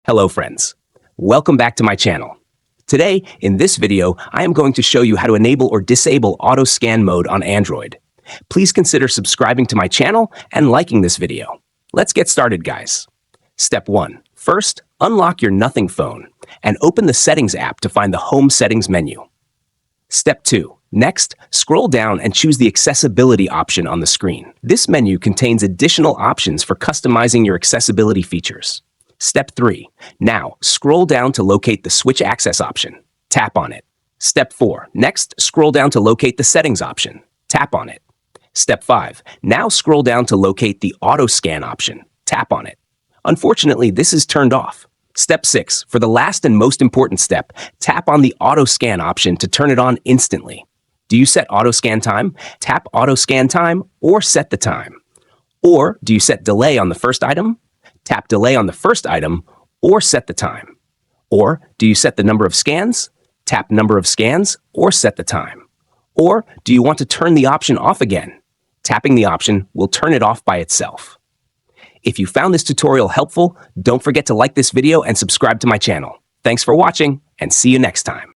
Hello friends, welcome back to my channel. Today, in this video, I am going to show you how to enable or disable auto scan mode on Android. Please consider subscribing to my channel and liking this video. Let's get started, guys. Step 1. First, unlock your Nothing phone and open the Settings app to find the Home Settings menu. Step 2. Next, scroll down and choose the Accessibility option on the screen. This menu contains additional options for customizing your accessibility features. Step 3. Now, scroll down to locate the Switch Access option. Tap on it. Step 4. Next, scroll down to locate the Settings option. Tap on it. Step 5. Now scroll down to locate the Auto Scan option. Tap on it. Unfortunately, this is turned off. Step 6. For the last and most important step, tap on the Auto Scan option to turn it on instantly. Do you set Auto Scan time? Tap Auto Scan time or set the time. Or do you set Delay on the first item? Tap Delay on the first item or set the time. Or do you set the number of scans? Tap Number of scans or set the time. Or do you want to turn the option off again? Tapping the option will turn it off by itself. If you found this tutorial helpful, don't forget to like this video and subscribe to my channel. Thanks for watching and see you next time.